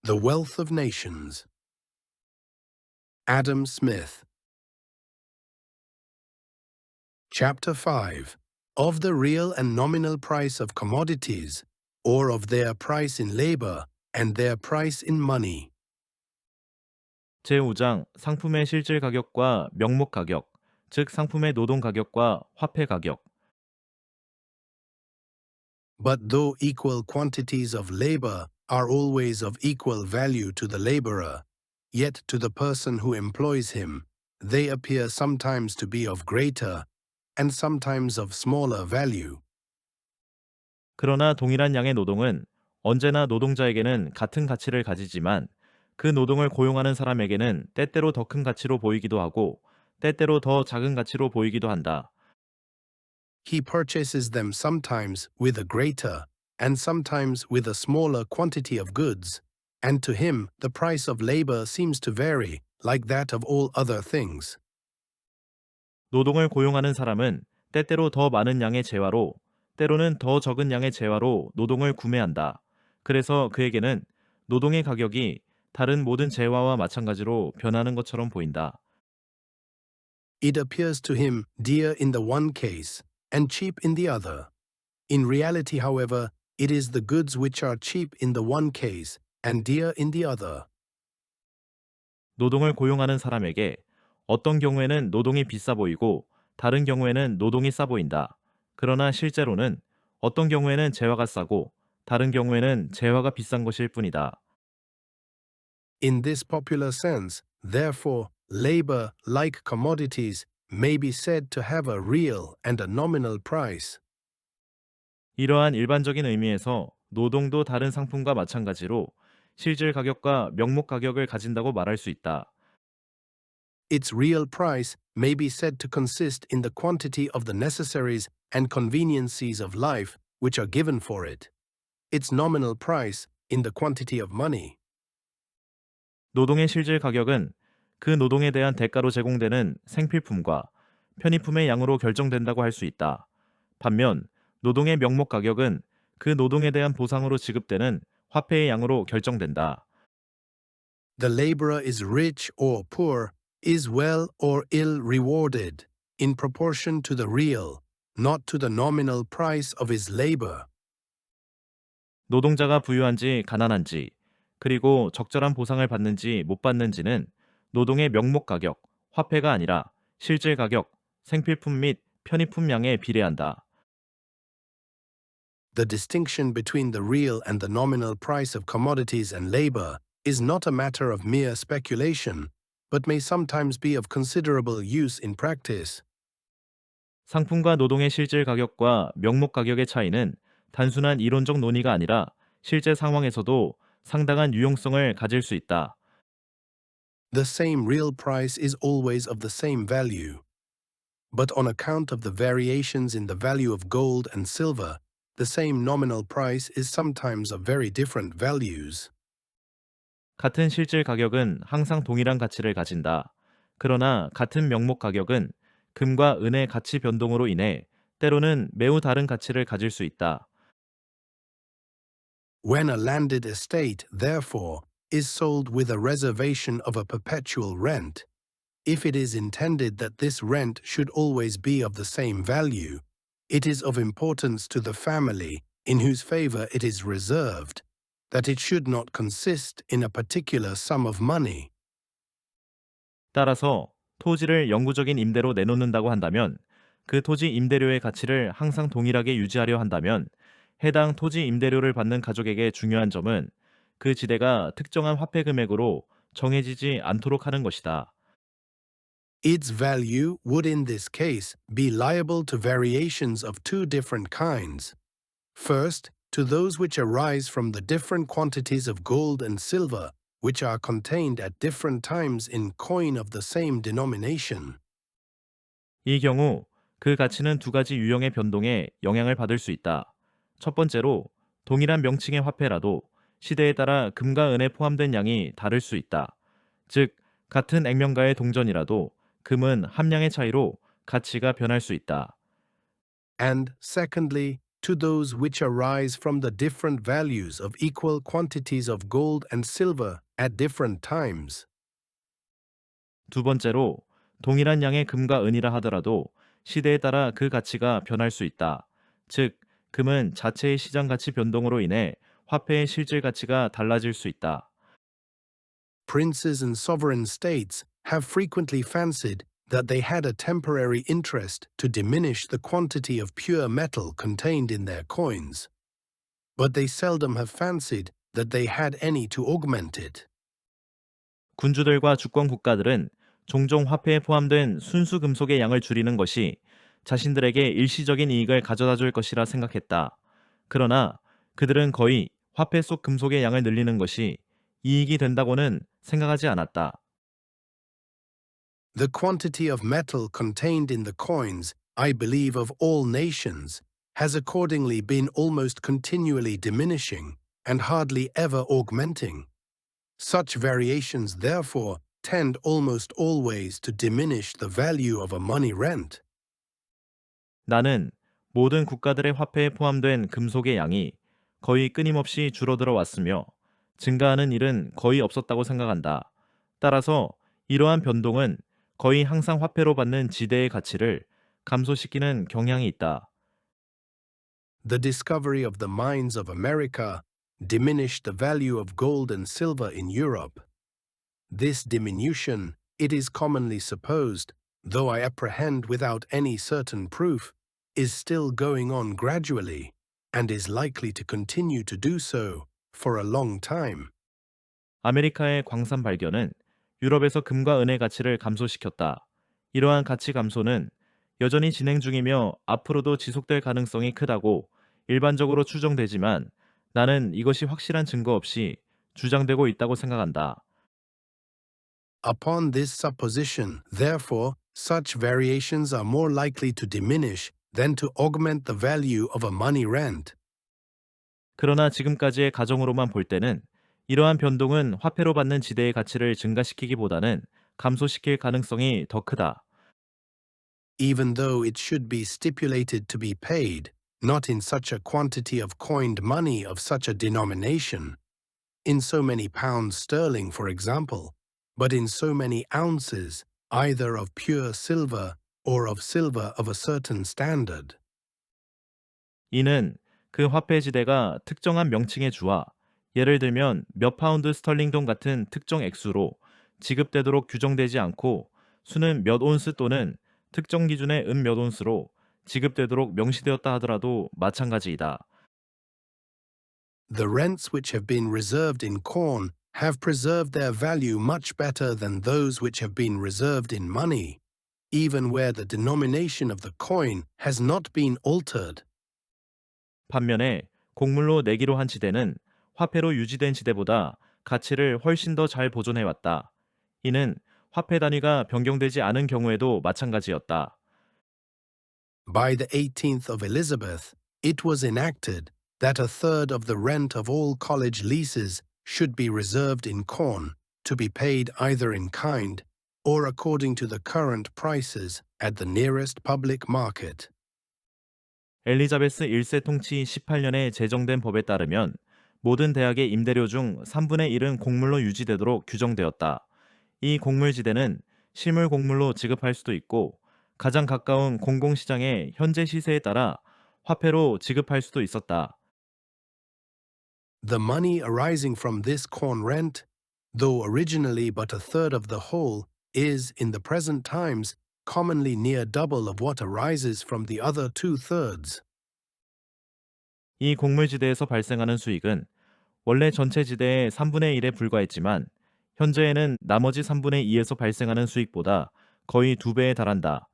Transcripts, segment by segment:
The Wealth of Nations. Adam Smith. Chapter 5. Of the real and nominal price of commodities, or of their price in labor and their price in money. 제5장 상품의 실질 가격과 명목 가격, 즉 상품의 노동 가격과 화폐 가격. But though equal quantities of labor are always of equal value to the laborer, yet to the person who employs him, they appear sometimes to be of greater and sometimes of smaller value. 그러나 동일한 양의 노동은 언제나 노동자에게는 같은 가치를 가지지만 그 노동을 고용하는 사람에게는 때때로 더 큰 가치로 보이기도 하고 때때로 더 작은 가치로 보이기도 한다. He purchases them sometimes with a greater and sometimes with a smaller quantity of goods, and to him the price of labor seems to vary like that of all other things. 노동을 고용하는 사람은 때때로 더 많은 양의 재화로 때로는 더 적은 양의 재화로 노동을 구매한다. 그래서 그에게는 노동의 가격이 다른 모든 재화와 마찬가지로 변하는 것처럼 보인다. It appears to him dear in the one case and cheap in the other. In reality, however, it is the goods which are cheap in the one case and dear in the other. 노동을 고용하는 사람에게 어떤 경우에는 노동이 비싸 보이고 다른 경우에는 노동이 싸 보인다. 그러나 실제로는 어떤 경우에는 재화가 싸고 다른 경우에는 재화가 비싼 것일 뿐이다. In this popular sense, therefore, labor, like commodities, may be said to have a real and a nominal price. 이러한 일반적인 의미에서 노동도 다른 상품과 마찬가지로 실질 가격과 명목 가격을 가진다고 말할 수 있다. Its real price may be said to consist in the quantity of the necessaries and conveniencies of life which are given for it. Its nominal price in the quantity of money. 노동의 실질 가격은 그 노동에 대한 대가로 제공되는 생필품과 편의품의 양으로 결정된다고 할 수 있다. 반면 노동의 명목 가격은 그 노동에 대한 보상으로 지급되는 화폐의 양으로 결정된다. The laborer is rich or poor, is well or ill rewarded, in proportion to the real, not to the nominal price of his labor. 노동자가 부유한지 가난한지, 그리고 적절한 보상을 받는지 못 받는지는 노동의 명목 가격, 화폐가 아니라 실질 가격, 생필품 및 편의품량에 비례한다. The distinction between the real and the nominal price of commodities and labor is not a matter of mere speculation, but may sometimes be of considerable use in practice. 상품과 노동의 실질 가격과 명목 가격의 차이는 단순한 이론적 논의가 아니라 실제 상황에서도 상당한 유용성을 가질 수 있다. The same real price is always of the same value. But on account of the variations in the value of gold and silver, the same nominal price is sometimes of very different values. 같은 실질 가격은 항상 동일한 가치를 가진다. 그러나 같은 명목 가격은 금과 은의 가치 변동으로 인해 때로는 매우 다른 가치를 가질 수 있다. When a landed estate, therefore, is sold with a reservation of a perpetual rent, if it is intended that this rent should always be of the same value, it is of importance to the family in whose favor it is reserved that it should not consist in a particular sum of money. 따라서 토지를 영구적인 임대로 내놓는다고 한다면 그 토지 임대료의 가치를 항상 동일하게 유지하려 한다면 해당 토지 임대료를 받는 가족에게 중요한 점은 그 지대가 특정한 화폐 금액으로 정해지지 않도록 하는 것이다. Its value would in this case be liable to variations of two different kinds. First, to those which arise from the different quantities of gold and silver which are contained at different times in coin of the same denomination. 이 경우 그 가치는 두 가지 유형의 변동에 영향을 받을 수 있다. 첫 번째로 동일한 명칭의 화폐라도 시대에 따라 금과 은에 포함된 양이 다를 수 있다. 즉, 같은 액면가의 동전이라도 금은 함량의 차이로 가치가 변할 수 있다. And secondly, to those which arise from the different values of equal quantities of gold and silver at different times. 두 번째로, 동일한 양의 금과 은이라 하더라도 시대에 따라 그 가치가 변할 수 있다. 즉, 금은 자체의 시장 가치 변동으로 인해 화폐의 실질 가치가 달라질 수 있다. Princes and sovereign states have frequently fancied that they had a temporary interest to diminish the quantity of pure metal contained in their coins, but they seldom have fancied that they had any to augment it. 군주들과 주권 국가들은 종종 화폐에 포함된 순수 금속의 양을 줄이는 것이 자신들에게 일시적인 이익을 가져다 줄 것이라 생각했다. 그러나 그들은 거의 화폐 속 금속의 양을 늘리는 것이 이익이 된다고는 생각하지 않았다. The quantity of metal contained in the coins, I believe, of all nations, has accordingly been almost continually diminishing and hardly ever augmenting. Such variations, therefore, tend almost always to diminish the value of a money rent. 나는 모든 국가들의 화폐에 포함된 금속의 양이 거의 끊임없이 줄어들어 왔으며 증가하는 일은 거의 없었다고 생각한다. 따라서 이러한 변동은 거의 항상 화폐로 받는 지대의 가치를 감소시키는 경향이 있다. The discovery of the mines of America diminished the value of gold and silver in Europe. This diminution, it is commonly supposed, though I apprehend without any certain proof, is still going on gradually, and is likely to continue to do so for a long time. 아메리카의 광산 발견은 유럽에서 금과 은의 가치를 감소시켰다. 이러한 가치 감소는 여전히 진행 중이며 앞으로도 지속될 가능성이 크다고 일반적으로 추정되지만 나는 이것이 확실한 증거 없이 주장되고 있다고 생각한다. Upon this supposition, therefore, such variations are more likely to diminish than to augment the value of a money rent. 그러나 지금까지의 가정으로만 볼 때는 이러한 변동은 화폐로 받는 지대의 가치를 증가시키기보다는 감소시킬 가능성이 더 크다. Even though it should be stipulated to be paid, not in such a quantity of coined money of such a denomination, in so many pounds sterling, for example, but in so many ounces, either of pure silver or of silver of a certain standard. 이는 그 화폐 지대가 특정한 명칭의 주와 예를 들면 몇 파운드 스털링 돈 같은 특정 액수로 지급되도록 규정되지 않고 수는 몇 온스 또는 특정 기준의 은 몇 온스로 지급되도록 명시되었다 하더라도 마찬가지이다. The rents which have been reserved in corn have preserved their value much better than those which have been reserved in money, even where the denomination of the coin has not been altered. 반면에 곡물로 내기로 한 지대는 화폐로 유지된 지대보다 가치를 훨씬 더 잘 보존해왔다. 이는 화폐 단위가 변경되지 않은 경우에도 마찬가지였다. By the 18th of Elizabeth, it was enacted that a third of the rent of all college leases should be reserved in corn, to be paid either in kind or according to the current prices at the nearest public market. 엘리자베스 1세 통치 18년에 제정된 법에 따르면 모든 대학의 임대료 중 3분의 1은 곡물로 유지되도록 규정되었다. 이 곡물 지대는 실물 곡물로 지급할 수도 있고 가장 가까운 공공시장의 현재 시세에 따라 화폐로 지급할 수도 있었다. The money arising from this corn rent, though originally but a third of the whole, is, in the present times, commonly near double of what arises from the other 2/3. 이 곡물지대에서 발생하는 수익은 원래 전체 지대의 3분의 1에 불과했지만 현재에는 나머지 3분의 2에서 발생하는 수익보다 거의 2배에 달한다.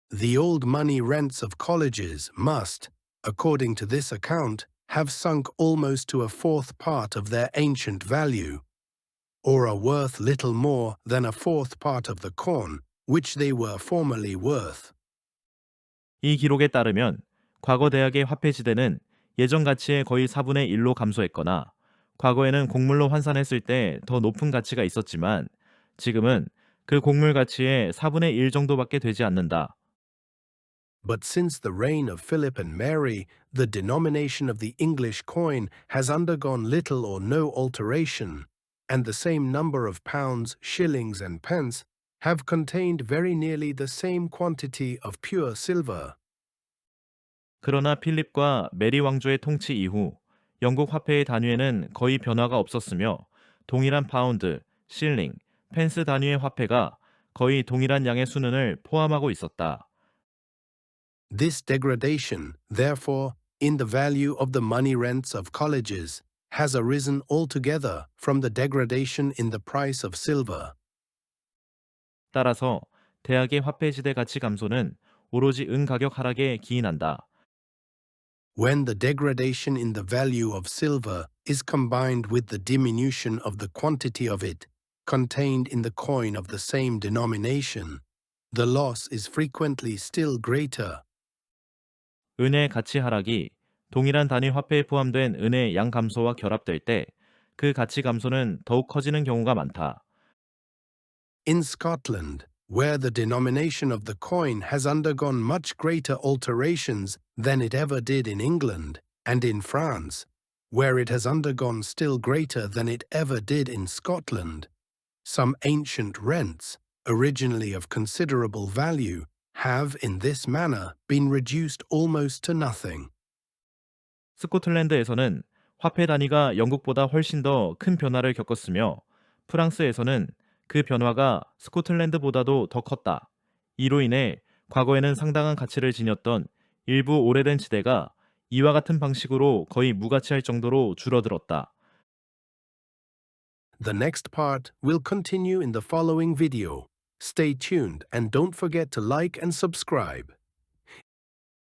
The old money rents of colleges must, according to this account, have sunk almost to a fourth part of their ancient value, or are worth little more than a fourth part of the corn, which they were formerly worth. 이 기록에 따르면 과거 대학의 화폐 지대는 예전 가치의 거의 4분의 1로 감소했거나 과거에는 곡물로 환산했을 때 더 높은 가치가 있었지만 지금은 그 곡물 가치의 4분의 1 정도밖에 되지 않는다. But since the reign of Philip and Mary, the denomination of the English coin has undergone little or no alteration, and the same number of pounds, shillings, and pence have contained very nearly the same quantity of pure silver. 그러나 필립과 메리 왕조의 통치 이후 영국 화폐의 단위에는 거의 변화가 없었으며 동일한 파운드, 실링, 펜스 단위의 화폐가 거의 동일한 양의 수는을 포함하고 있었다. This degradation, therefore, in the value of the money rents of colleges has arisen altogether from the degradation in the price of silver. 따라서 대학의 화폐 시대 가치 감소는 오로지 은 가격 하락에 기인한다. When the degradation in the value of silver is combined with the diminution of the quantity of it contained in the coin of the same denomination, the loss is frequently still greater. 은의 가치 하락이 동일한 단위 화폐에 포함된 은의 양 감소와 결합될 때 그 가치 감소는 더욱 커지는 경우가 많다. In Scotland, where the denomination of the coin has undergone much greater alterations than it ever did in England, and in France, where it has undergone still greater than it ever did in Scotland, some ancient rents, originally of considerable value, have in this manner been reduced almost to nothing. 스코틀랜드에서는 화폐 단위가 영국보다 훨씬 더 큰 변화를 겪었으며 프랑스에서는 그 변화가 스코틀랜드보다도 더 컸다. 이로 인해 과거에는 상당한 가치를 지녔던 일부 오래된 지대가 이와 같은 방식으로 거의 무가치할 정도로 줄어들었다. The next part will continue in the following video. Stay tuned and don't forget to like and subscribe.